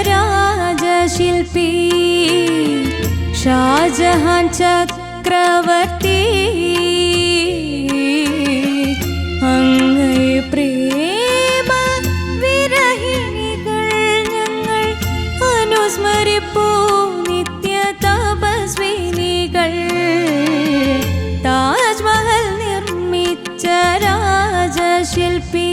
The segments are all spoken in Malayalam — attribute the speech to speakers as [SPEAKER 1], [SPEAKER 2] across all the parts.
[SPEAKER 1] രാജശില്പി ഷാജഹാൻ ചക്രവർത്തി അങ്ങേ പ്രേമ വിരഹിണികൾ ഞങ്ങൾ അനുസ്മരിപ്പൂ നിത്യ തപസ്വിനികൾ. താജ്മഹൽ നിർമ്മിച്ച രാജശില്പി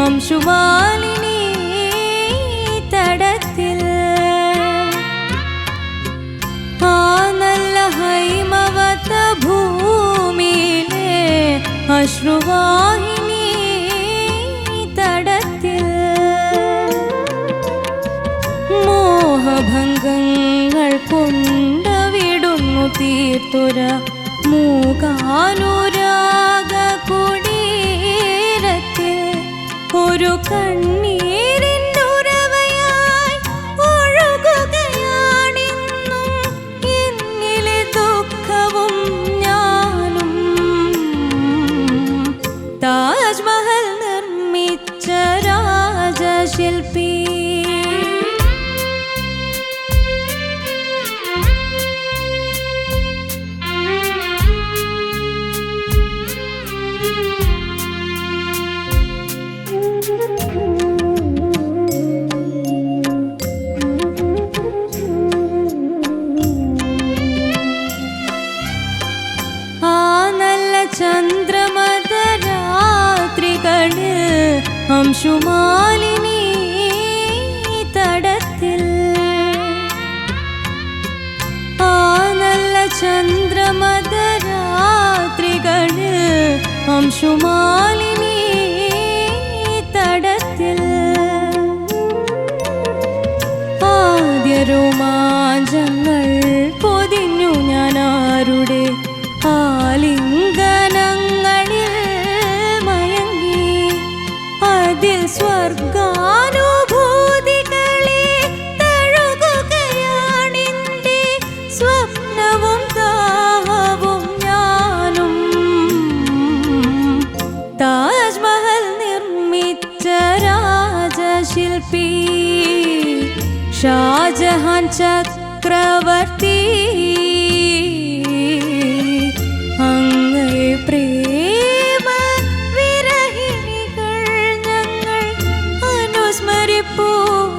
[SPEAKER 1] അംശുമാലിനി തടത്തിൽ ആ നല്ല ഹൈമവത ഭൂമിയിലെ അശ്രുവാഹിനി തടത്തിൽ മോഹഭംഗങ്ങൾ കൊണ്ടവിടുന്നു തീർത്തുര മൂകാനുരാഗ കുടീരത്തിൽ ഒരു കണ്ണീരിനുറവയായി ഒഴുകുകയാണിന്നും എന്നിലെ ദുഃഖവും ഞാനും. താജ്മഹൽ നിർമ്മിച്ച രാജശില്പി ചന്ദ്രമതരാത്രികളിൽ അംശുമാലിനി തടത്തിൽ ആ നല്ല ചന്ദ്രമതരാത്രികളിൽ അംശുമാലിനി തടത്തിൽ ആദ്യ രോമാഞ്ചങ്ങൾ പൊതിഞ്ഞു ഞാനാരുടെ ആലിംഗനങ്ങളിൽ മയങ്ങി അതിൽ സ്വർഗാനുഭൂതികളെ തഴുകുകയാണെന്റെ സ്വപ്നവും ദാഹവും ഞാനും. താജ്മഹൽ നിർമ്മിച്ച രാജശില്പി ഷാജഹാൻ ചക്രവർത്തി അങ്ങേ പ്രേമ വിരഹിണികൾ ഞങ്ങൾ അനുസ്മരിപ്പൂ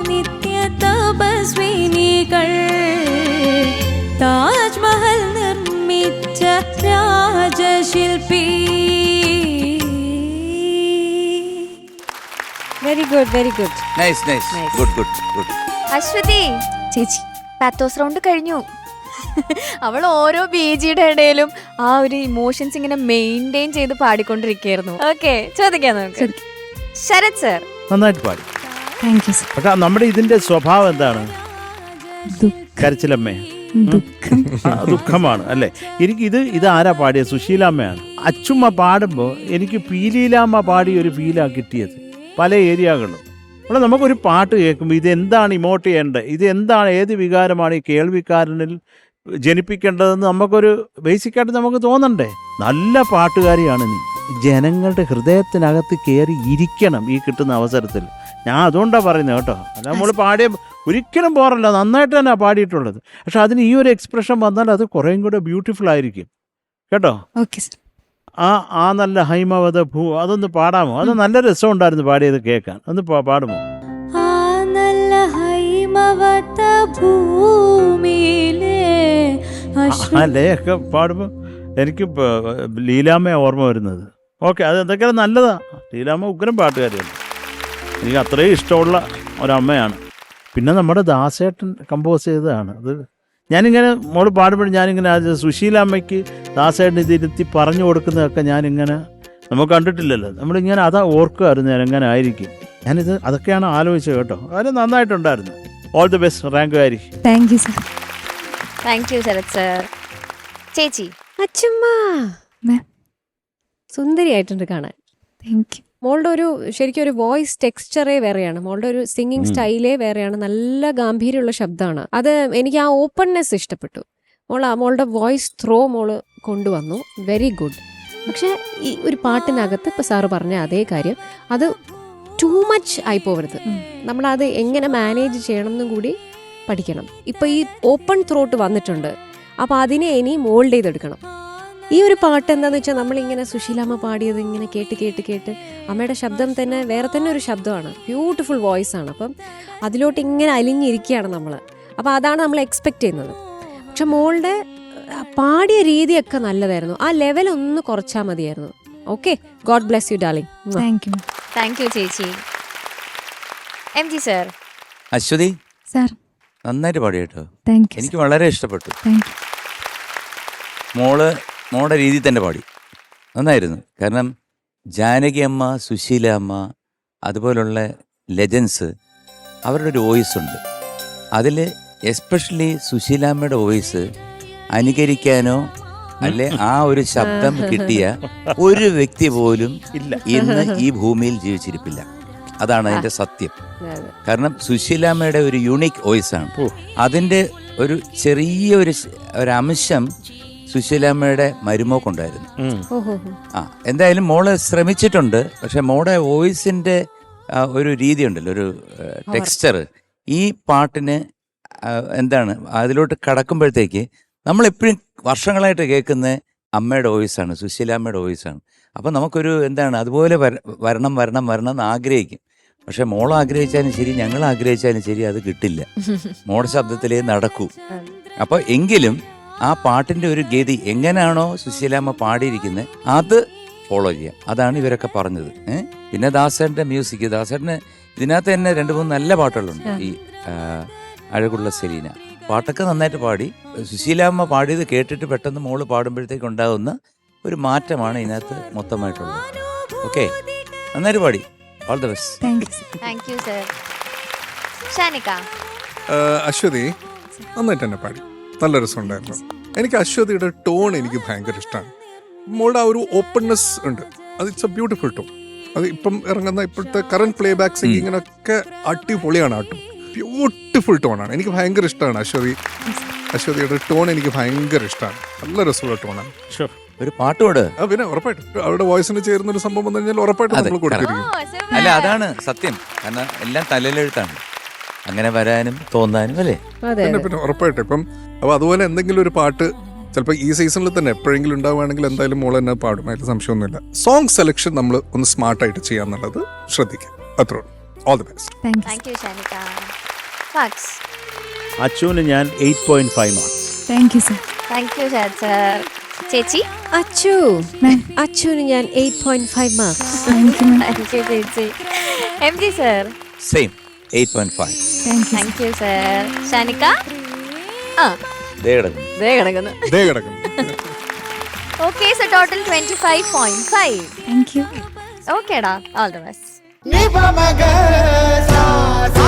[SPEAKER 1] നിത്യ തപസ്വിനികൾ. താജ്മഹൽ നിർമ്മിച്ച രാജശില്പി.
[SPEAKER 2] Very good, very good.
[SPEAKER 3] Nice nice, good good good.
[SPEAKER 4] Aswathy
[SPEAKER 2] ചേച്ചി
[SPEAKER 4] പാത്തോസ് റൗണ്ട് കഴിഞ്ഞു. അവൾ ഓരോ ബീജിയുടെ ഇടയിലും ആ ഒരു ഇമോഷൻസ് ഇങ്ങനെ മെയിൻറ്റെയിൻ ചെയ്ത് പാടിക്കൊണ്ടിരിക്കുകയായിരുന്നു. ഓക്കെ, ചോദിക്കാം നമുക്ക്. ശരത് സർ
[SPEAKER 5] നന്നായിട്ട് പാടി.
[SPEAKER 2] Thank you sir.
[SPEAKER 5] പക്ഷെ നമ്മുടെ ഇതിന്റെ സ്വഭാവം എന്താണ്? കരച്ചിലമ്മേ, ദുഃഖമാണ് അല്ലേ? എനിക്ക് ഇത് ആരാ പാടിയത്? സുശീലാമ്മയാണ്. അച്ചുമ്മ പാടുമ്പോൾ എനിക്ക് പീലീലാമ്മ പാടിയ ഒരു ഫീലാണ് കിട്ടിയത് പല ഏരിയകളിലും. അപ്പോൾ നമുക്കൊരു പാട്ട് കേൾക്കുമ്പോൾ ഇതെന്താണ് ഇമോട്ട് ചെയ്യേണ്ടത്, ഇതെന്താണ്, ഏത് വികാരമാണ് ഈ കേൾവിക്കാരനിൽ ജനിപ്പിക്കേണ്ടതെന്ന് നമുക്കൊരു ബേസിക്കായിട്ട് നമുക്ക് തോന്നണ്ടേ? നല്ല പാട്ടുകാരിയാണ് നീ. ജനങ്ങളുടെ ഹൃദയത്തിനകത്ത് കയറി ഇരിക്കണം ഈ കിട്ടുന്ന അവസരത്തിൽ. ഞാൻ അതുകൊണ്ടാണ് പറയുന്നത് കേട്ടോ. അല്ല, നമ്മൾ പാടിയ ഒരിക്കലും പോറല്ല, നന്നായിട്ട് തന്നെ പാടിയിട്ടുള്ളത്. പക്ഷെ അതിന് ഈ ഒരു എക്സ്പ്രഷൻ വന്നാൽ അത് കുറേയും കൂടെ ബ്യൂട്ടിഫുൾ ആയിരിക്കും കേട്ടോ.
[SPEAKER 2] Okay sir.
[SPEAKER 5] ആ നല്ല ഹൈമവത അതൊന്ന് പാടാമോ? അത് നല്ല രസമുണ്ടായിരുന്നു പാടിയത് കേൾക്കാൻ. ഒന്ന് പാടുമോ?
[SPEAKER 1] ആ നല്ല ഹൈമവത ഭൂമിയിലെ
[SPEAKER 5] അല്ലേ ഒക്കെ പാടുമ്പോൾ എനിക്ക് ലീലാമ്മ ഓർമ്മ വരുന്നത്. ഓക്കെ, അത് എന്തൊക്കെയാണ് നല്ലതാ. ലീലാമ്മ ഉഗ്രം പാട്ടുകാരിയാണ്. എനിക്ക് അത്രയും ഇഷ്ടമുള്ള ഒരമ്മയാണ്. പിന്നെ നമ്മുടെ ദാസേട്ടൻ കമ്പോസ് ചെയ്തതാണ് അത്. ഞാനിങ്ങനെ മോള് പാടുമ്പോൾ ഞാനിങ്ങനെ സുശീലാമ്മയ്ക്ക് ദാസേട്ടൻ ഇതിരുത്തി പറഞ്ഞു കൊടുക്കുന്നതൊക്കെ ഞാനിങ്ങനെ നമുക്ക് കണ്ടിട്ടില്ലല്ലോ. നമ്മളിങ്ങനെ അതാ ഓർക്കുമായിരുന്നു ഞാൻ എങ്ങനെ ആയിരിക്കും. ഞാനിത് അതൊക്കെയാണ് ആലോചിച്ചത് കേട്ടോ. അത് നന്നായിട്ടുണ്ടായിരുന്നു. ഓൾ ദി ബെസ്റ്റ് റാങ്കുകാരി.
[SPEAKER 2] Thank you sir.
[SPEAKER 4] Thank you Sarath sir. ചേച്ചി
[SPEAKER 2] അച്ഛമ്മ
[SPEAKER 1] Ma'am.
[SPEAKER 2] സുന്ദരിയായിട്ടുണ്ട് കാണാൻ.
[SPEAKER 1] Thank you.
[SPEAKER 2] മോളുടെ ഒരു ശരിക്കും ഒരു വോയിസ് ടെക്സ്ചറേ വേറെയാണ്, മോളുടെ ഒരു സിംഗിങ് സ്റ്റൈലേ വേറെയാണ്, നല്ല ഗാംഭീര്യമുള്ള ശബ്ദമാണ്. അത് എനിക്ക് ആ ഓപ്പൺനെസ് ഇഷ്ടപ്പെട്ടു. മോളുടെ വോയിസ് ത്രോ മോള് കൊണ്ടുവന്നു, വെരി ഗുഡ്. പക്ഷെ ഈ ഒരു പാട്ടിനകത്ത് ഇപ്പം സാറ് പറഞ്ഞ അതേ കാര്യം, അത് ടൂ മച്ച് ആയി പോകരുത്. നമ്മളത് എങ്ങനെ മാനേജ് ചെയ്യണം എന്നും കൂടി പഠിക്കണം. ഇപ്പം ഈ ഓപ്പൺ ത്രോട്ട് വന്നിട്ടുണ്ട്, അപ്പം അതിനെ ഇനി മോൾഡ് ചെയ്തെടുക്കണം. ഈ ഒരു പാട്ട് എന്താണെന്ന് വെച്ചാൽ നമ്മളിങ്ങനെ സുശീലാമ്മ പാടിയത് ഇങ്ങനെ കേട്ട് കേട്ട് കേട്ട് അമ്മയുടെ ശബ്ദം തന്നെ വേറെ തന്നെ ഒരു ശബ്ദമാണ്, ബ്യൂട്ടിഫുൾ വോയിസ് ആണ്. അപ്പം അതിലോട്ട് ഇങ്ങനെ അലിഞ്ഞിരിക്കുകയാണ് നമ്മൾ. അപ്പം അതാണ് നമ്മൾ എക്സ്പെക്റ്റ് ചെയ്യുന്നത്. പക്ഷെ മോളുടെ പാടിയ രീതിയൊക്കെ നല്ലതായിരുന്നു, ആ ലെവൽ ഒന്ന് കുറച്ചാൽ മതിയായിരുന്നു. Okay, god bless you darling.
[SPEAKER 1] Thank you.
[SPEAKER 4] Thank you ചേച്ചി. MG sir.
[SPEAKER 3] അശ്വതി
[SPEAKER 1] സാർ.
[SPEAKER 3] നന്നായിട്ട് പാടി കേട്ടോ,
[SPEAKER 1] താങ്ക് യു.
[SPEAKER 3] എനിക്ക് വളരെ ഇഷ്ടപ്പെട്ടു.
[SPEAKER 1] Thank you.
[SPEAKER 3] മോളുടെ രീതിയിൽ തന്നെ പാടി നന്നായിരുന്നു. കാരണം ജാനകി അമ്മ, സുശീല അമ്മ, അതുപോലുള്ള ലെജൻസ് അവരുടെ ഒരു വോയിസ് ഉണ്ട്. അതിൽ എസ്പെഷ്യലി സുശീലാമ്മയുടെ വോയിസ് അനുകരിക്കാനോ അല്ലെ ആ ഒരു ശബ്ദം കിട്ടിയ ഒരു വ്യക്തി പോലും ഇന്ന് ഈ ഭൂമിയിൽ ജീവിച്ചിരിപ്പില്ല. അതാണ് അതിന്റെ സത്യം. കാരണം സുശീലാമ്മയുടെ ഒരു യൂണിക് വോയിസ് ആണ്. അതിന്റെ ഒരു ചെറിയ ഒരു അംശം സുശീലാമ്മയുടെ മരുമോക്കുണ്ടായിരുന്നു. എന്തായാലും മോള് ശ്രമിച്ചിട്ടുണ്ട്. പക്ഷെ മോളുടെ വോയിസിന്റെ ഒരു രീതി ഉണ്ടല്ലോ, ഒരു ടെക്സ്ചർ ഈ പാട്ടിന് എന്താണ് അതിലോട്ട് കടക്കുമ്പോഴത്തേക്ക് നമ്മളെപ്പോഴും വർഷങ്ങളായിട്ട് കേൾക്കുന്ന അമ്മയുടെ വോയിസാണ്, സുശീലാമ്മയുടെ വോയിസാണ്. അപ്പം നമുക്കൊരു എന്താണ് അതുപോലെ വരണം വരണം വരണം എന്ന് ആഗ്രഹിക്കും. പക്ഷെ മോൾ ആഗ്രഹിച്ചാലും ശരി, ഞങ്ങൾ ആഗ്രഹിച്ചാലും ശരി, അത് കിട്ടില്ല. മോളുടെ ശബ്ദത്തിലേ നടക്കൂ. അപ്പോൾ എങ്കിലും ആ പാട്ടിന്റെ ഒരു ഗതി എങ്ങനെയാണോ സുശീലാമ്മ പാടിയിരിക്കുന്നത് അത് ഫോളോ ചെയ്യാം. അതാണ് ഇവരൊക്കെ പറഞ്ഞത്. പിന്നെ ദാസേട്ടൻ്റെ മ്യൂസിക്, ദാസേട്ടന് ഇതിനകത്ത് തന്നെ 2-3 നല്ല പാട്ടുകളുണ്ട്. ഈ അഴകുള്ള സെലീന പാട്ടൊക്കെ നന്നായിട്ട് പാടി. സുശീലാമ്മ പാടിയത് കേട്ടിട്ട് പെട്ടെന്ന് മോള് പാടുമ്പോഴത്തേക്ക് ഉണ്ടാകുന്ന ഒരു മാറ്റമാണ് ഇതിനകത്ത് മൊത്തമായിട്ടുള്ളത്. ഓക്കെ, നന്നായിട്ട് പാടി. All the best.
[SPEAKER 4] Thank you sir. Shanika.
[SPEAKER 6] Ashwathi നന്നായിട്ട് തന്നെ പാടി, നല്ല രസമുണ്ടായിരുന്നു. എനിക്ക് അശ്വതിയുടെ ടോൺ എനിക്ക് ഭയങ്കര ഇഷ്ടമാണ്. മോളുടെ ആ ഒരു ഓപ്പൺനെസ് ഉണ്ട്, അത് ഇറ്റ്സ് എ ബ്യൂട്ടിഫുൾ ടോൺ. അത് ഇപ്പം ഇറങ്ങുന്ന ഇപ്പോഴത്തെ കറന്റ് പ്ലേ ബാക്ക് സിംഗിങ്ങിനൊക്കെ അടിപൊളിയാണ്. ആ ടോൺ ബ്യൂട്ടിഫുൾ ടോണാണ്, എനിക്ക് ഭയങ്കര ഇഷ്ടമാണ്. അശ്വതിയുടെ ടോൺ എനിക്ക് ഭയങ്കര ഇഷ്ടമാണ്, നല്ല രസമുള്ള ടോണാണ്.
[SPEAKER 3] ഒരു പാട്ടോട്
[SPEAKER 6] പിന്നെ ഉറപ്പായിട്ടും അവരുടെ വോയിസിന് ചേരുന്ന ഒരു സംഭവം വന്നു കഴിഞ്ഞാൽ ഉറപ്പായിട്ടും നമ്മൾ കൊടുത്തിരിക്കും.
[SPEAKER 3] അല്ല, അതാണ് സത്യം. കാരണം എല്ലാം തലയിലെഴുത്താണ്, അങ്ങനെ വരാനും തോന്നാനും അല്ലേ.
[SPEAKER 6] പിന്നെ ഉറപ്പായിട്ടും ഇപ്പം അപ്പോൾ അതുപോലെ എന്തെങ്കിലും ഒരു പാട്ട് ചിലപ്പോൾ ഈ സീസണിൽ തന്നെ എപ്പോഴെങ്കിലും ഉണ്ടാവുകയാണെങ്കിൽ എന്തായാലും മോൾ തന്നെ പാടും, അതിൽ സംശയമൊന്നുമില്ല. സോങ് സെലക്ഷൻ നമ്മൾ ഒന്ന് സ്മാർട്ടായിട്ട് ചെയ്യാന്നുള്ളത് ശ്രദ്ധിക്കാം. അത്രേ ഉള്ളൂ. All the best.
[SPEAKER 4] Thank you Shanika. Marks.
[SPEAKER 5] അച്ചുവിന് ഞാൻ 8.5 marks.
[SPEAKER 1] Thank you sir.
[SPEAKER 4] Thank you sir. ചേച്ചി.
[SPEAKER 2] അച്ചുവിന് ഞാൻ 8.5 marks.
[SPEAKER 1] Thank you.
[SPEAKER 4] Thank you ചേച്ചി. MG sir.
[SPEAKER 3] Same 8.5.
[SPEAKER 1] Thank you.
[SPEAKER 4] Thank you sir. Shanika.
[SPEAKER 3] ദേ കിടക്കുന്നു.
[SPEAKER 4] Okay, so total 25.5.
[SPEAKER 1] Thank you.
[SPEAKER 4] ഓക്കേടാ, all the best.
[SPEAKER 7] Ni pa maga sa sa